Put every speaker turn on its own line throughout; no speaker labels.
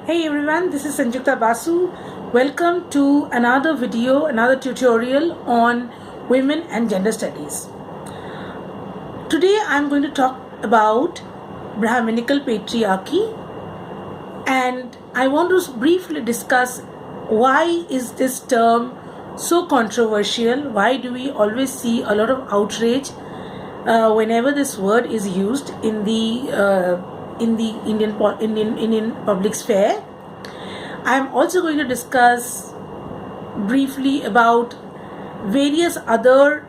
Hey everyone, this is Sanjukta Basu. Welcome to another video, another tutorial on women and gender studies. Today I'm going to talk about Brahminical patriarchy, and I want to briefly discuss why is this term so controversial. Why do we always see a lot of outrage whenever this word is used in the Indian public sphere. I am also going to discuss briefly about various other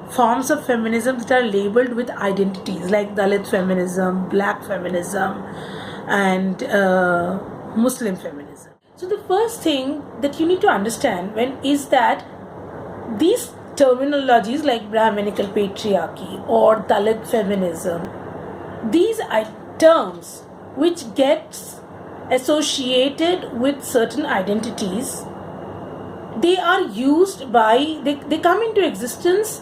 forms of feminism that are labeled with identities like Dalit feminism, Black feminism, and Muslim feminism. So the first thing that you need to understand is that these terminologies like Brahminical patriarchy or Dalit feminism, these terms which gets associated with certain identities, they are used by, they come into existence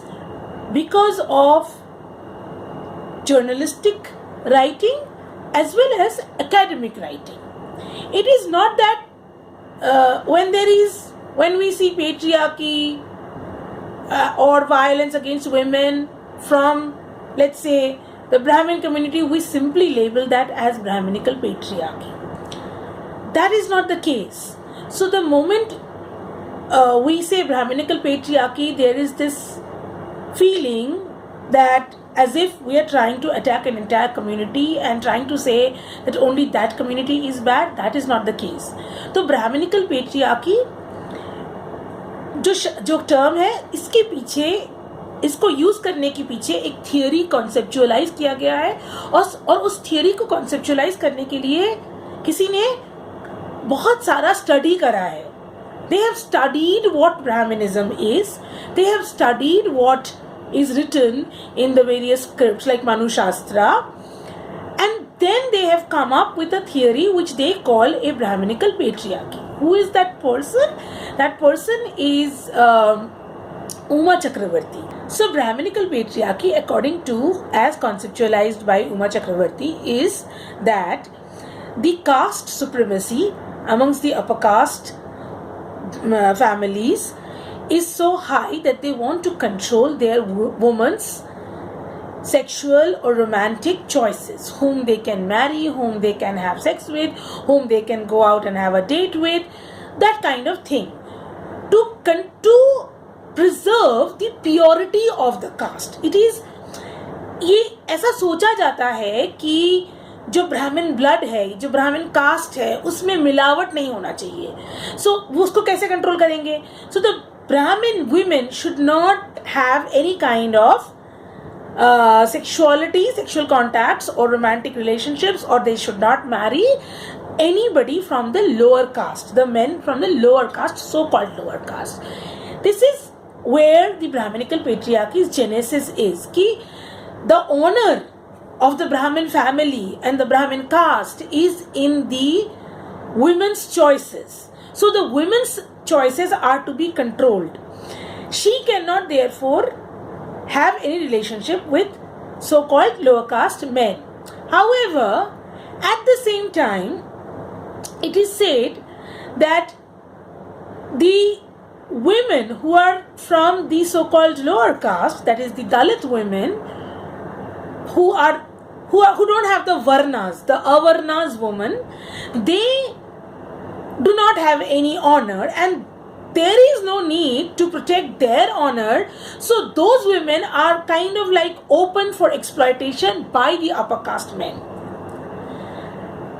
because of journalistic writing as well as academic writing. It is not that when we see patriarchy or violence against women from, let's say, the Brahmin community, we simply label that as Brahminical patriarchy. That is not the case. So the moment we say Brahminical patriarchy, there is this feeling that as if we are trying to attack an entire community and trying to say that only that community is bad. That is not the case. So Brahminical patriarchy जो term है, इसके पीछे, इसको use करने के पीछे एक theory conceptualise किया गया है और उस थियरी को कॉन्सेप्चुअलाइज करने के लिए किसी ने बहुत सारा स्टडी करा है. They have studied what Brahminism is. They have studied what is written in the various scripts like Manu Shastra, and then they have come up with a theory which they call a Brahminical patriarchy. Who is that person? That person is Uma Chakravarti. So Brahminical patriarchy, according to, as conceptualized by Uma Chakravarti, is that the caste supremacy amongst the upper caste families is so high that they want to control their women's sexual or romantic choices, whom they can marry, whom they can have sex with, whom they can go out and have a date with, that kind of thing, to preserve the purity of the caste. It is, ये ऐसा सोचा जाता है कि जो ब्राह्मण blood है, जो ब्राह्मण कास्ट है, उसमें मिलावट नहीं होना चाहिए. सो वो उसको कैसे कंट्रोल करेंगे? सो द ब्राह्मण women should not have any kind of sexuality, sexual contacts or romantic relationships, or they should not marry anybody from the lower caste, the men from the lower caste, so-called lower caste. This is where the Brahminical patriarchy's genesis is, ki the honor of the Brahmin family and the Brahmin caste is in the women's choices. So the women's choices are to be controlled. She cannot therefore have any relationship with so-called lower caste men. However, at the same time, it is said that the women who are from the so-called lower caste, that is the Dalit women, who don't have the varnas, the avarnas women, they do not have any honor, and there is no need to protect their honor. So those women are kind of like open for exploitation by the upper caste men.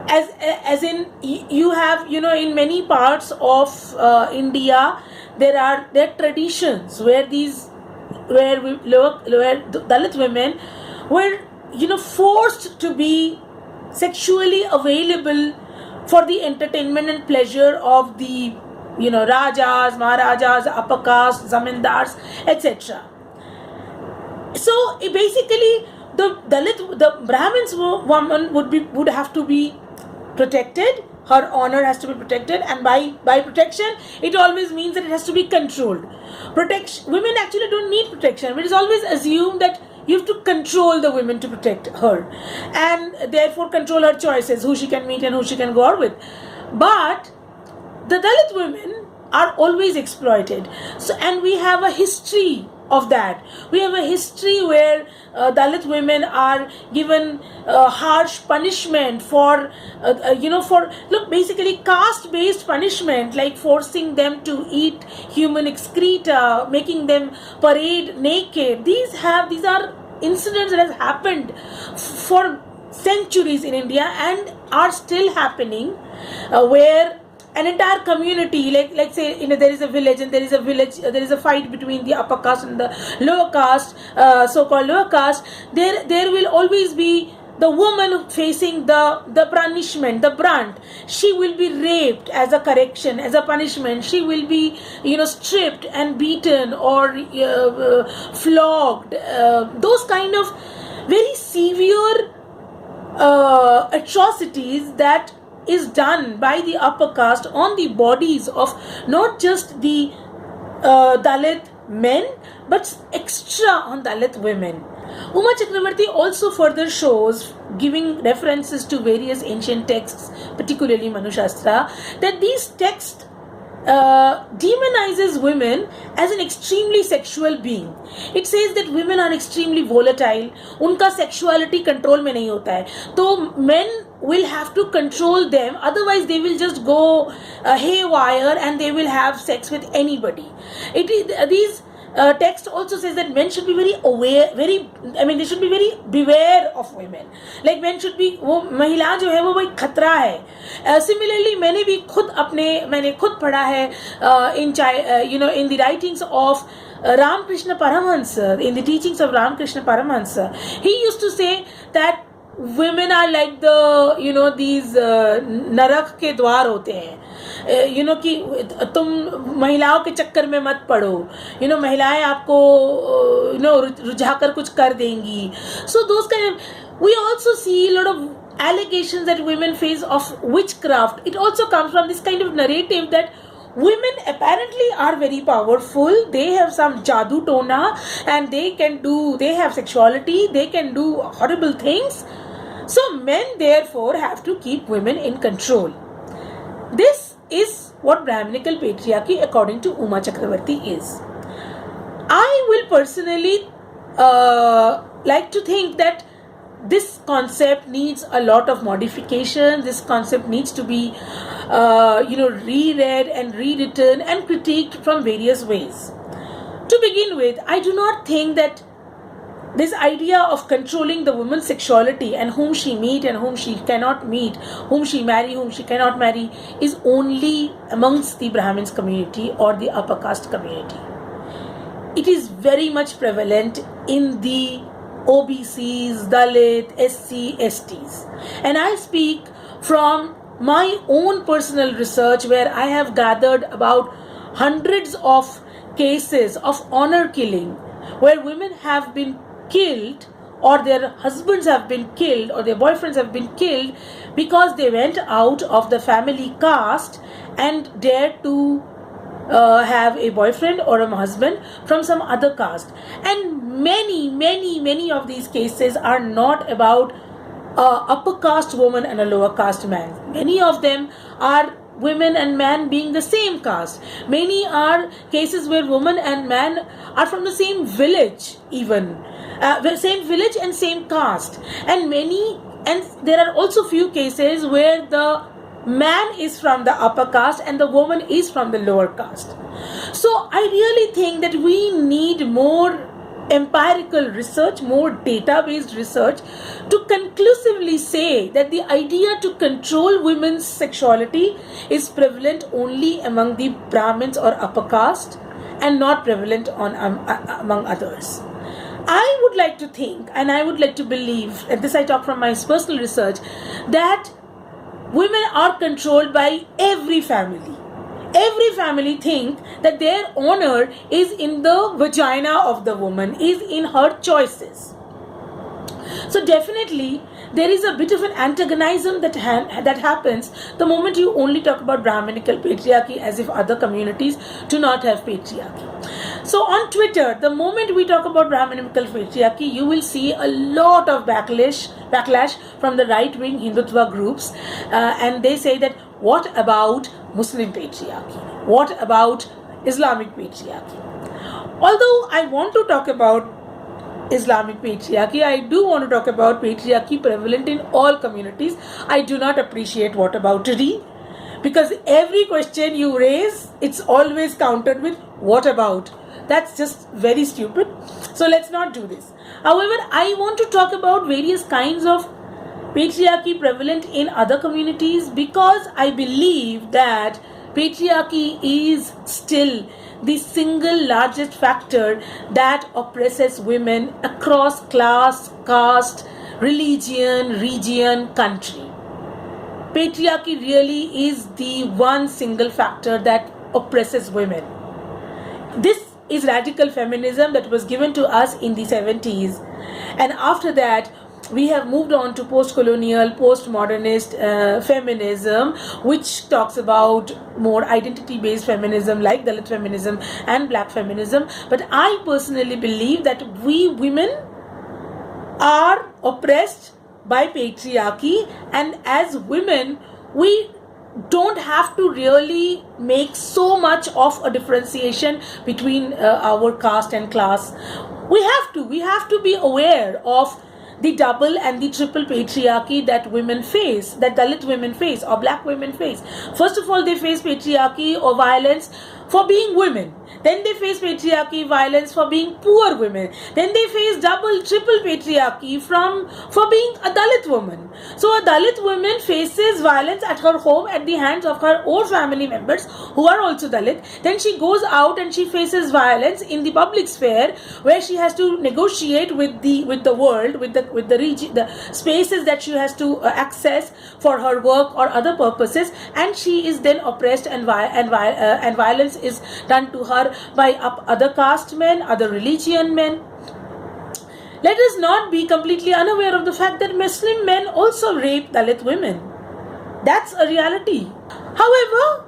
As in, you have, in many parts of India, there are traditions where Dalit women were forced to be sexually available for the entertainment and pleasure of the Rajas, Maharajas, upper caste, Zamindars, etc. So basically, the Brahmin's woman would have to be protected. Her honor has to be protected, and by protection, it always means that it has to be controlled. Women actually don't need protection. It is always assumed that you have to control the women to protect her, and therefore control her choices, who she can meet and who she can go out with. But the Dalit women are always exploited. So, and we have a history of that. We have a history where Dalit women are given harsh punishment for, basically caste-based punishment, like forcing them to eat human excreta, making them parade naked. These are incidents that has happened for centuries in India and are still happening, where an entire community, like say, there is a village and there is a fight between the upper caste and the lower caste, so-called lower caste. There will always be the woman facing the punishment, the brunt. She will be raped as a correction, as a punishment. She will be, stripped and beaten or flogged. Those kind of very severe atrocities that is done by the upper caste on the bodies of not just the Dalit men, but extra on Dalit women. Uma Chakravarti also further shows, giving references to various ancient texts, particularly Manu Shastra, that these texts demonizes women as an extremely sexual being. It says that women are extremely volatile. उनका sexuality control में नहीं होता है. तो men will have to control them, otherwise they will just go haywire and they will have sex with anybody. These text also says that men should be very aware, they should be very beware of women. Like men should be, वो महिला जो है वो भाई खतरा है. Similarly, मैंने खुद पढ़ा है in the writings of Ramakrishna Paramahansa, in the teachings of Ramakrishna Paramahansa. He used to say that women are like these नरक के द्वार होते हैं. कि तुम महिलाओं के चक्कर में मत पड़ो. महिलाएं आपको रुझा कर कुछ कर देंगी. So those kind of, we also see a lot of allegations that women face of witchcraft. It also comes from this kind of narrative that women apparently are very powerful. They have some jadoo tona and they have sexuality, they can do horrible things. So men therefore have to keep women in control. This is what Brahminical patriarchy according to Uma Chakravarti is. I will personally like to think that this concept needs a lot of modification. This concept needs to be reread and rewritten and critiqued from various ways. To begin with, I do not think that this idea of controlling the woman's sexuality and whom she meet and whom she cannot meet, whom she marry, whom she cannot marry, is only amongst the Brahmins community or the upper caste community. It is very much prevalent in the OBCs, Dalit, SC, STs. And I speak from my own personal research, where I have gathered about hundreds of cases of honor killing, where women have been killed or their husbands have been killed or their boyfriends have been killed because they went out of the family caste and dared to have a boyfriend or a husband from some other caste. And many of these cases are not about upper caste woman and a lower caste man. Many of them are women and man being the same caste. Many are cases where woman and man are from the same village, even same village and same caste. And there are also few cases where the man is from the upper caste and the woman is from the lower caste. So I really think that we need more empirical research, more data-based research to conclusively say that the idea to control women's sexuality is prevalent only among the Brahmins or upper caste and not prevalent among others. I would like to think, and I would like to believe, and this I talk from my personal research, that women are controlled by every family. Every family think that their honor is in the vagina of the woman, is in her choices. So definitely there is a bit of an antagonism that happens the moment you only talk about Brahminical patriarchy, as if other communities do not have patriarchy. So on Twitter, the moment we talk about Brahminical patriarchy, you will see a lot of backlash from the right-wing Hindutva groups, and they say that, what about Muslim patriarchy? What about Islamic patriarchy? Although I want to talk about Islamic patriarchy, I do want to talk about patriarchy prevalent in all communities. I do not appreciate what about today, because every question you raise, it's always countered with what about. That's just very stupid. So let's not do this. However, I want to talk about various kinds of patriarchy prevalent in other communities, because I believe that patriarchy is still the single largest factor that oppresses women across class, caste, religion, region, country. Patriarchy really is the one single factor that oppresses women. This is radical feminism that was given to us in the 70s, and after that we have moved on to post-colonial, post-modernist feminism, which talks about more identity-based feminism like Dalit feminism and black feminism. But I personally believe that we women are oppressed by patriarchy, and as women we don't have to really make so much of a differentiation between our caste and class. We have to be aware of the double and the triple patriarchy that women face, that Dalit women face or black women face. First of all, they face patriarchy or violence for being women. Then they face patriarchy, violence for being poor women. Then they face double, triple patriarchy for being a Dalit woman. So a Dalit woman faces violence at her home at the hands of her own family members who are also Dalit. Then she goes out and she faces violence in the public sphere, where she has to negotiate with the world, with the region, the spaces that she has to access for her work or other purposes, and she is then oppressed, and violence is done to her by other caste men, other religion men. Let us not be completely unaware of the fact that Muslim men also rape Dalit women. That's a reality. However,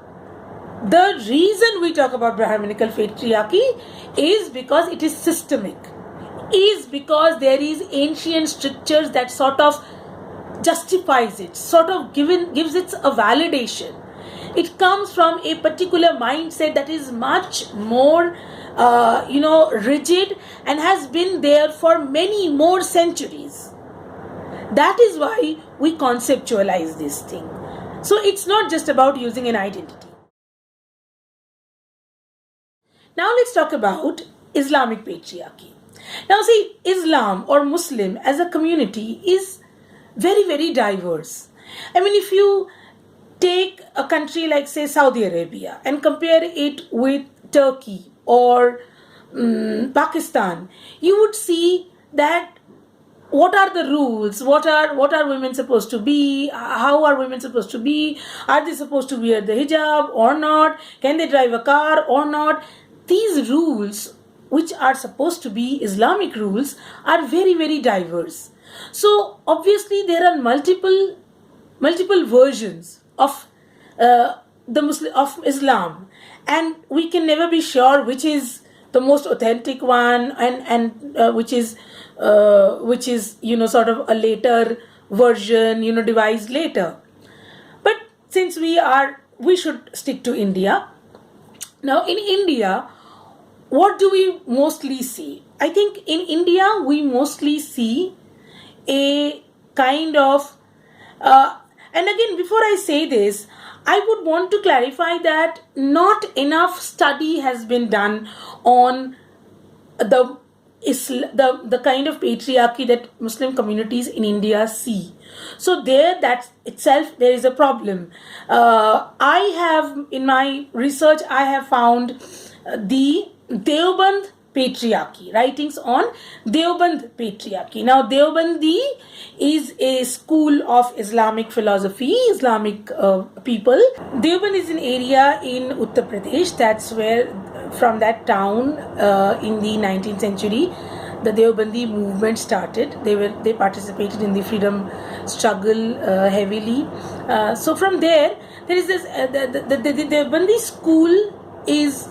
the reason we talk about Brahminical patriarchy is because it is systemic, is because there is ancient strictures that sort of justifies it, sort of gives it a validation. It comes from a particular mindset that is much more rigid and has been there for many more centuries. That is why we conceptualize this thing. So it's not just about using an identity. Now let's talk about Islamic patriarchy. Now see, Islam or Muslim as a community is very, very diverse. I mean, if you take a country like, say, Saudi Arabia and compare it with Turkey or Pakistan, you would see that what are the rules? What are women supposed to be? How are women supposed to be? Are they supposed to wear the hijab or not? Can they drive a car or not? These rules, which are supposed to be Islamic rules, are very, very diverse. So obviously there are multiple versions of of Islam, and we can never be sure which is the most authentic one, and which is sort of a later version, devised later. But since we should stick to India. Now in India, what do we mostly see? I think in India we mostly see a kind of and again, before I say this, I would want to clarify that not enough study has been done on the kind of patriarchy that Muslim communities in India see. So that itself there is a problem. In my research, I have found the Deoband patriarchy, writings on Deoband patriarchy. Now, Deobandi is a school of Islamic philosophy, Islamic people. Deoband is an area in Uttar Pradesh. That's where, from that town in the 19th century, the Deobandi movement started. They participated in the freedom struggle heavily. So from there is this the Deobandi school is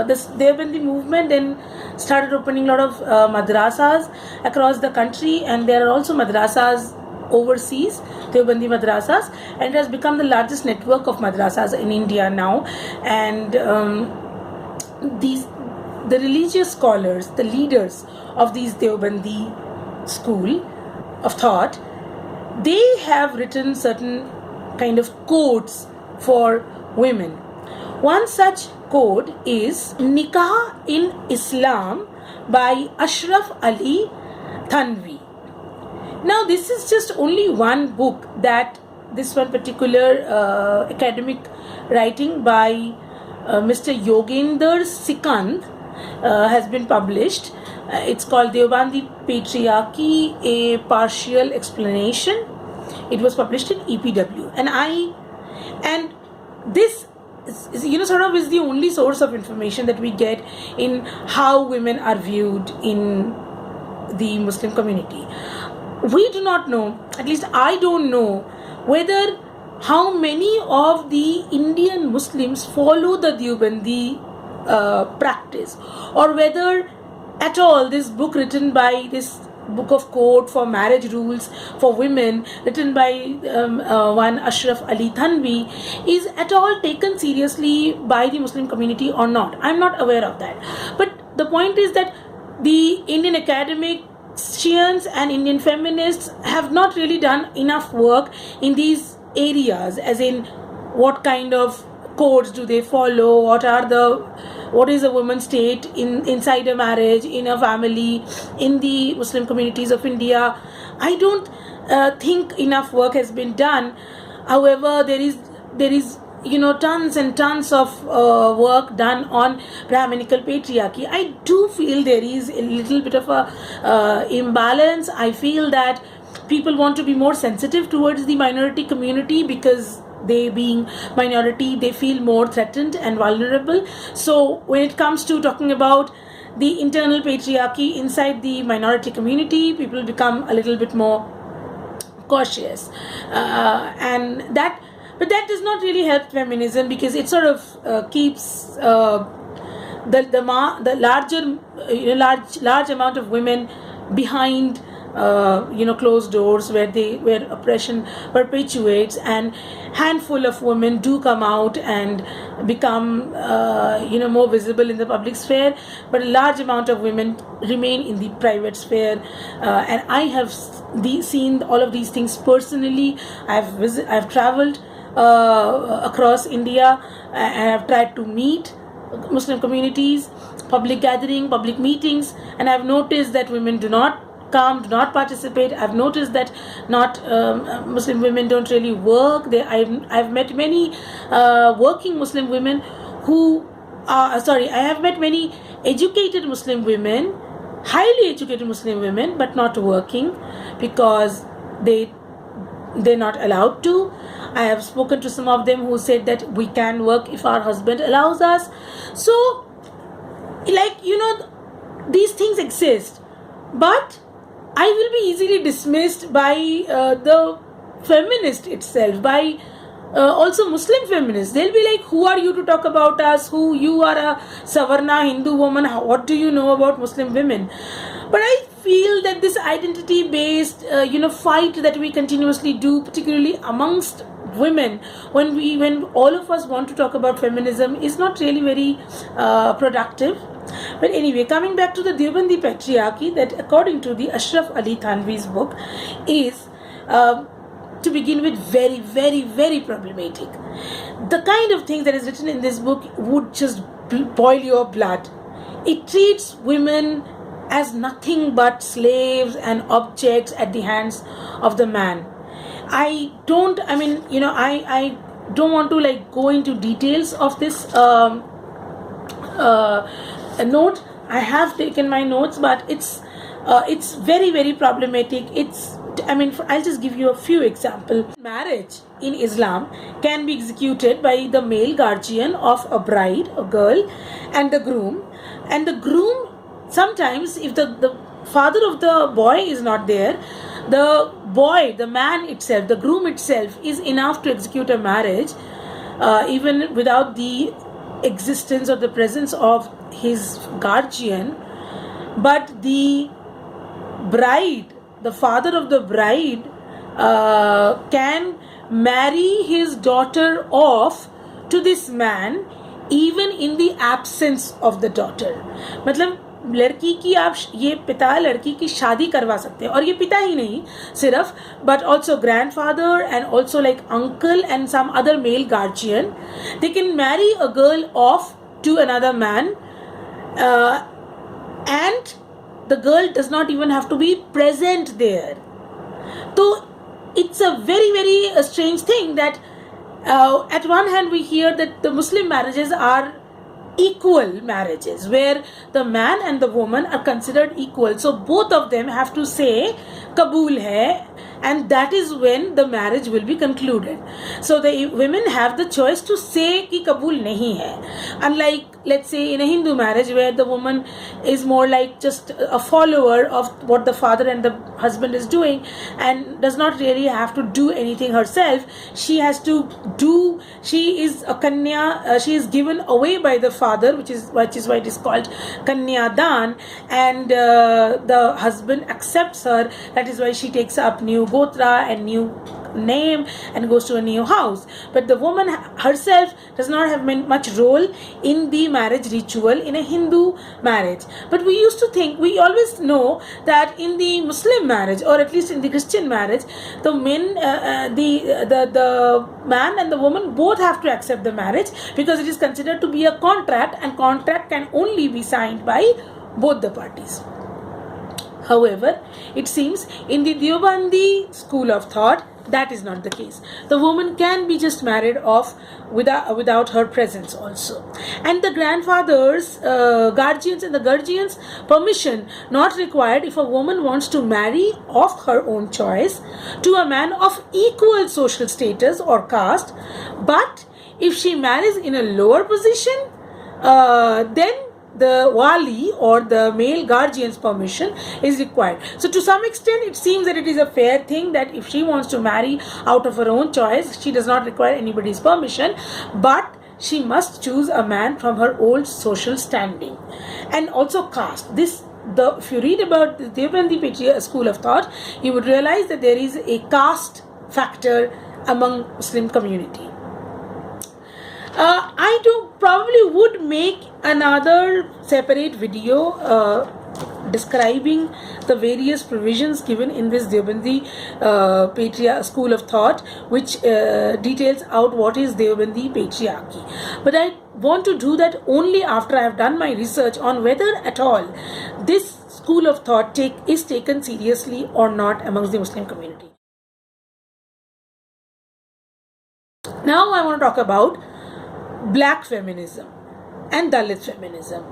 this Deobandi movement then started opening a lot of madrasas across the country, and there are also madrasas overseas, Deobandi madrasas, and it has become the largest network of madrasas in India now. And the religious scholars, the leaders of these Deobandi school of thought, they have written certain kind of codes for women. One such code is Nikah in Islam by Ashraf Ali Thanvi. Now this is just only one book that this one particular academic writing by Mr. Yogender Sikand has been published. It's called Deobandi Patriarchy, a Partial Explanation. It was published in EPW, and this is, sort of is the only source of information that we get in how women are viewed in the Muslim community. We do not know, at least I don't know, whether how many of the Indian Muslims follow the Deobandi practice, or whether at all this book written by this book of code for marriage rules for women written by one Ashraf Ali Thanvi is at all taken seriously by the Muslim community or not. I'm not aware of that. But the point is that the Indian academicians and Indian feminists have not really done enough work in these areas, as in what kind of codes do they follow, what is a woman's state inside a marriage, in a family, in the Muslim communities of India. I don't think enough work has been done. However, there is tons and tons of work done on Brahminical patriarchy. I do feel there is a little bit of a imbalance. I feel that people want to be more sensitive towards the minority community because they being minority, they feel more threatened and vulnerable. So when it comes to talking about the internal patriarchy inside the minority community, people become a little bit more cautious, but that does not really help feminism, because it sort of keeps the large amount of women behind closed doors where oppression perpetuates, and handful of women do come out and become more visible in the public sphere, but a large amount of women remain in the private sphere. And I have seen all of these things personally. I've traveled across India, and I've tried to meet Muslim communities, public gathering, public meetings, and I've noticed that women do not come, do not participate. I've noticed that Muslim women don't really work. I've met many working Muslim women who I have met many educated Muslim women, highly educated Muslim women, but not working because they're not allowed to. I have spoken to some of them who said that we can work if our husband allows us. So, these things exist, but I will be easily dismissed by the feminist itself, by also Muslim feminists. They'll be like, who are you to talk about us? Who you are, a Savarna Hindu woman? What do you know about Muslim women? But I feel that this identity-based, fight that we continuously do, particularly amongst women, when all of us want to talk about feminism, is not really very productive. But anyway, coming back to the Deobandi patriarchy, that according to the Ashraf Ali Thanvi's book is to begin with very, very, very problematic. The kind of things that is written in this book would just boil your blood. It treats women as nothing but slaves and objects at the hands of the man. I don't want to go into details of this note. I have taken my notes, but it's very, very problematic. I'll just give you a few examples. Marriage in Islam can be executed by the male guardian of a bride, a girl, and the groom. And the groom, sometimes if the father of the boy is not there, the boy, the man itself, the groom itself is enough to execute a marriage, even without the existence or the presence of his guardian. But the bride, the father of the bride, can marry his daughter off to this man even in the absence of the daughter. मतलब लड़की की आप ये पिता लड़की की शादी करवा सकते हैं, और ये पिता ही नहीं सिर्फ, but also grandfather and also like uncle and some other male guardian. They can marry a girl off to another man, and the girl does not even have to be present there. So it's a very, very strange thing that at one hand we hear that the Muslim marriages are equal marriages where the man and the woman are considered equal, so both of them have to say kabul hai, and that is when the marriage will be concluded. So the women have the choice to say ki kabul nahi hai, unlike let's say in a Hindu marriage where the woman is more like just a follower of what the father and the husband is doing and does not really have to do anything herself. She has to do, she is a kanya, she is given away by the father, which is why it is called kanya dan, and the husband accepts her. That is why she takes up new gotra and new name and goes to a new house. But the woman herself does not have much role in the marriage ritual in a Hindu marriage. But we used to think, we always know that in the Muslim marriage, or at least in the Christian marriage, the men, the man and the woman both have to accept the marriage, because it is considered to be a contract, and contract can only be signed by both the parties. However, it seems in the Deobandi school of thought, that is not the case. The woman can be just married off without her presence also. And the grandfather's, guardians and the guardians' permission not required if a woman wants to marry of her own choice to a man of equal social status or caste. But if she marries in a lower position, then the wali or the male guardian's permission is required. So to some extent it seems that it is a fair thing that if she wants to marry out of her own choice, she does not require anybody's permission, but she must choose a man from her old social standing and also caste. If you read about the Deobandi school of thought, you would realize that there is a caste factor among Muslim community. I probably would make another separate video describing the various provisions given in this Deobandi school of thought, which details out what is Deobandi patriarchy. But I want to do that only after I have done my research on whether at all this school of thought is taken seriously or not amongst the Muslim community. Now I want to talk about Black feminism and Dalit feminism.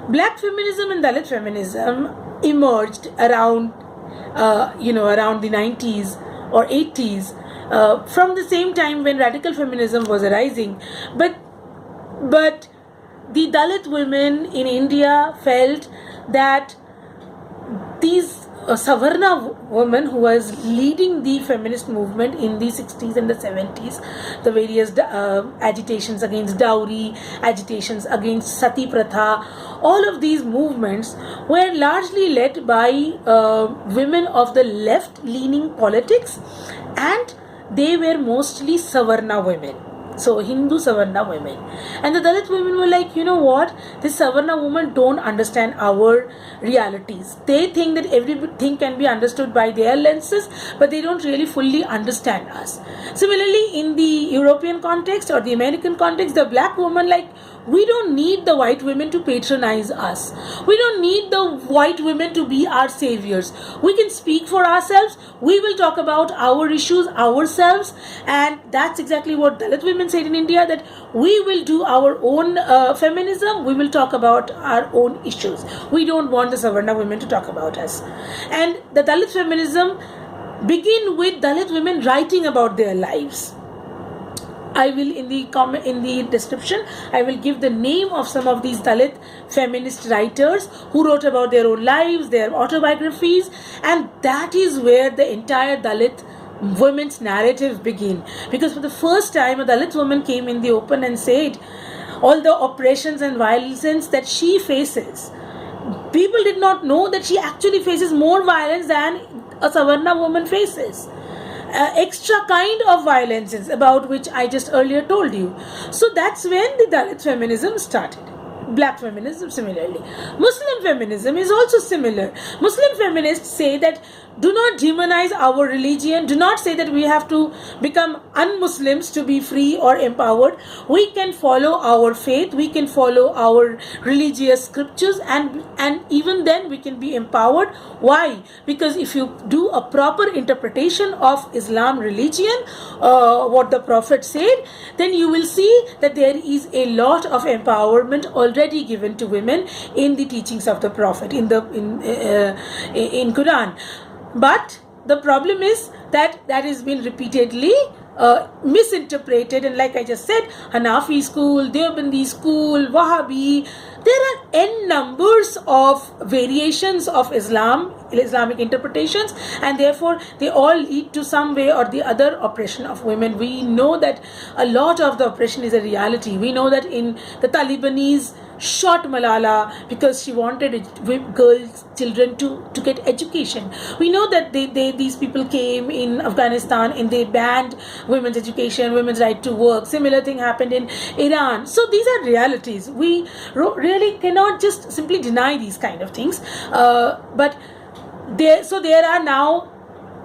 Black feminism and Dalit feminism emerged around the 90s or 80s, from the same time when radical feminism was arising. But the Dalit women in India felt that these Savarna woman who was leading the feminist movement in the 60s and the 70s, the various agitations against dowry, agitations against sati pratha, all of these movements were largely led by women of the left-leaning politics, and they were mostly Savarna women. So Hindu Savarna women. And the Dalit women were like, you know what, this Savarna women don't understand our realities. They think that everything can be understood by their lenses, but they don't really fully understand us. Similarly, in the European context or the American context, the black woman like, we don't need the white women to patronize us. We don't need the white women to be our saviors. We can speak for ourselves. We will talk about our issues ourselves. And that's exactly what Dalit women said in India, that we will do our own feminism. We will talk about our own issues. We don't want the Savarna women to talk about us. And the Dalit feminism begin with Dalit women writing about their lives. I will in the description I will give the name of some of these Dalit feminist writers who wrote about their own lives, their autobiographies, and that is where the entire Dalit women's narrative begin. Because for the first time a Dalit woman came in the open and said all the oppressions and violence that she faces. People did not know that she actually faces more violence than a Savarna woman faces. Extra kind of violences about which I just earlier told you. So that's when the Dalit feminism started. Black feminism similarly. Muslim feminism is also similar. Muslim feminists say that do not demonize our religion. Do not say that we have to become un-Muslims to be free or empowered. We can follow our faith. We can follow our religious scriptures, and even then we can be empowered. Why? Because if you do a proper interpretation of Islam religion, what the Prophet said, then you will see that there is a lot of empowerment already given to women in the teachings of the Prophet in Quran. But the problem is that has been repeatedly misinterpreted, and like I just said, Hanafi school, Deobandi school, Wahhabi, there are n numbers of variations of Islamic interpretations, and therefore they all lead to some way or the other oppression of women. We know that a lot of the oppression is a reality. We know that in the Talibanese shot Malala because she wanted girls, children to get education. We know that these people came in Afghanistan and they banned women's education, women's right to work. Similar thing happened in Iran. So these are realities. We really cannot just simply deny these kind of things. But there are now,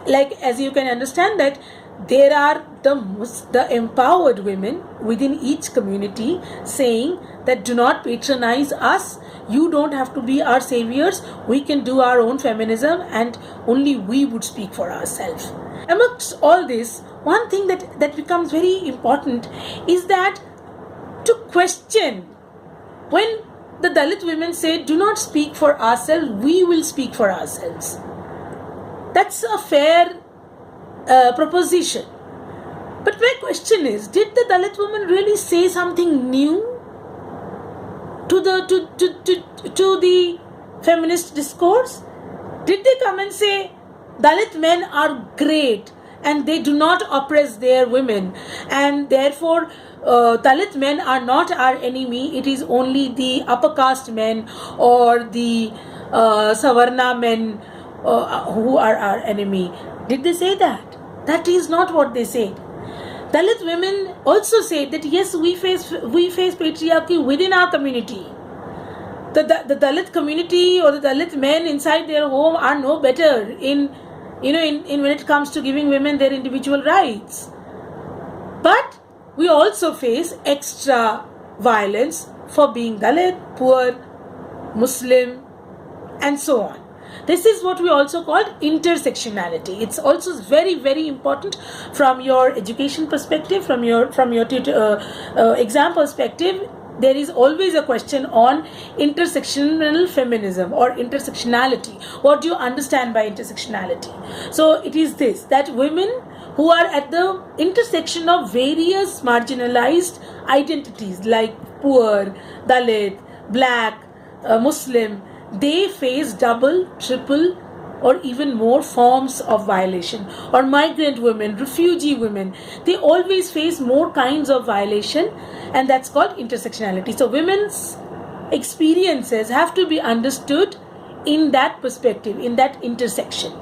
like, as you can understand, that there are the empowered women within each community saying that do not patronize us, you don't have to be our saviors, we can do our own feminism and only we would speak for ourselves. Amongst all this, one thing that becomes very important is that to question when the Dalit women say do not speak for ourselves, we will speak for ourselves. That's a fair proposition. But my question is, did the Dalit woman really say something new to the feminist discourse? Did they come and say Dalit men are great and they do not oppress their women, and therefore Dalit men are not our enemy, it is only the upper caste men or the Savarna men who are our enemy? Did they say that? That is not what they said. Dalit women also say that yes, we face patriarchy within our community. The Dalit community or the Dalit men inside their home are no better in when it comes to giving women their individual rights. But we also face extra violence for being Dalit, poor, Muslim, and so on. This is what we also call intersectionality. It's also very, very important from your education perspective, from your exam perspective. There is always a question on intersectional feminism or intersectionality. What do you understand by intersectionality? So it is this, that women who are at the intersection of various marginalized identities like poor, Dalit, black, Muslim, they face double, triple, or even more forms of violation. Or migrant women, refugee women, they always face more kinds of violation, and that's called intersectionality. So women's experiences have to be understood in that perspective, in that intersection.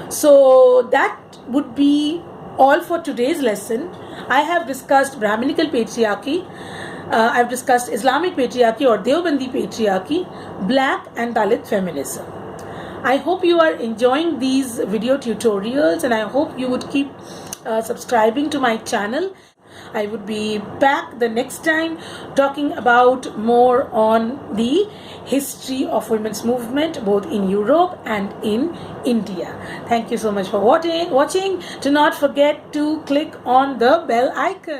So that would be all for today's lesson. I have discussed Brahminical patriarchy, I've discussed Islamic patriarchy or Deobandi patriarchy, black and Dalit feminism. I hope you are enjoying these video tutorials, and I hope you would keep subscribing to my channel. I would be back the next time talking about more on the history of women's movement both in Europe and in India. Thank you so much for watching. Do not forget to click on the bell icon.